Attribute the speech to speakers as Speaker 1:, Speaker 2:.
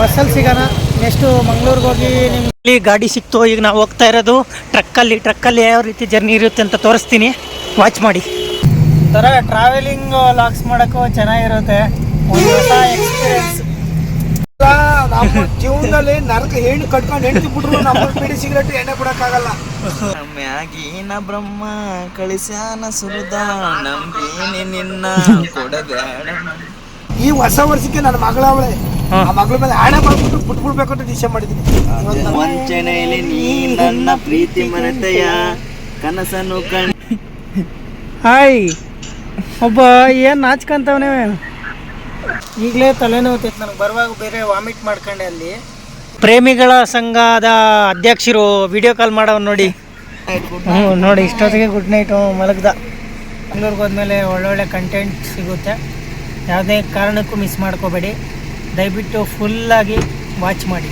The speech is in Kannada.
Speaker 1: ಬಸ್ಸಲ್ಲಿ ಸಿಗೋಣ. ನೆಕ್ಸ್ಟು ಮಂಗ್ಳೂರಿಗೆ ಹೋಗಿ ನಿಮ್ಮಲ್ಲಿ ಗಾಡಿ ಸಿಕ್ತು. ಈಗ ನಾವು ಹೋಗ್ತಾ ಇರೋದು ಟ್ರಕ್ಕಲ್ಲಿ ಯಾವ ರೀತಿ ಜರ್ನಿ ಇರುತ್ತೆ ಅಂತ ತೋರಿಸ್ತೀನಿ, ವಾಚ್ ಮಾಡಿ. ಒಂಥರ ಟ್ರಾವೆಲಿಂಗ್ ಲಾಕ್ಸ್ ಮಾಡೋಕ್ಕೂ ಚೆನ್ನಾಗಿರುತ್ತೆ, ಒಂದು ಹೊಸ ಎಕ್ಸ್ಪೀರಿಯನ್ಸ್.
Speaker 2: ನಮ್ಮ ಜೀವನದಲ್ಲಿ ನರಕ ಹೆಣ್ಣು ಕಟ್ಕೊಂಡು ಹೆಂಡತಿ ಬಿಟ್ರು ನಮ್ಮ ಬಿಡಿ ಸಿಗರೇಟ್ ಎಣ್ಣೆ ಬಿಡಕ್ಕಾಗಲ್ಲ.
Speaker 3: ಮ್ಯಾಗಿನ ಬ್ರಹ್ಮ ಕಳಿಸ್ಯಾನ ಸುರಿದ ನಂಬಿನಿ ನಿನ್ನ ಕೊಡಬೇಡ.
Speaker 2: ಈ ಹೊಸ ವರ್ಷಕ್ಕೆ ನನ್ನ ಮಗಳ ಅವಳೆ, ಆ ಮಗಳ ಮೇಲೆ ಆಣೆ ಮಾಡ್ಬಿಟ್ಟು ಬಿಟ್ಬಿಡ್ಬೇಕು ಅಂತ ನಿಶ್ಚಯ ಮಾಡಿದ್ದೀನಿ.
Speaker 3: ವಂಚನೆಯಲ್ಲಿ ನೀ ನನ್ನ ಪ್ರೀತಿ ಮರೆತೆಯ ಕನಸನ್ನು ಕಣ್.
Speaker 1: ಹಾಯ್, ಒಬ್ಬ ಏನು ನಾಚ್ಕೊಂತವನೇ. ಈಗಲೇ ತಲೆನೋವುತ್ತೈತೆ ನನಗೆ. ಬರುವಾಗ ಬೇರೆ ವಾಮಿಟ್ ಮಾಡ್ಕೊಂಡೆ. ಅಲ್ಲಿ ಪ್ರೇಮಿಗಳ ಸಂಘದ ಅಧ್ಯಕ್ಷರು ವಿಡಿಯೋ ಕಾಲ್ ಮಾಡವ್ ನೋಡಿ. ನೋಡಿ ಇಷ್ಟೊತ್ತಿಗೆ ಗುಡ್ ನೈಟು ಮಲಗ್ದ. ಬೆಂಗಳೂರಿಗೆ ಹೋದ್ಮೇಲೆ ಒಳ್ಳೊಳ್ಳೆ ಕಂಟೆಂಟ್ ಸಿಗುತ್ತೆ, ಯಾವುದೇ ಕಾರಣಕ್ಕೂ ಮಿಸ್ ಮಾಡ್ಕೋಬೇಡಿ. ದಯವಿಟ್ಟು ಫುಲ್ಲಾಗಿ ವಾಚ್ ಮಾಡಿ.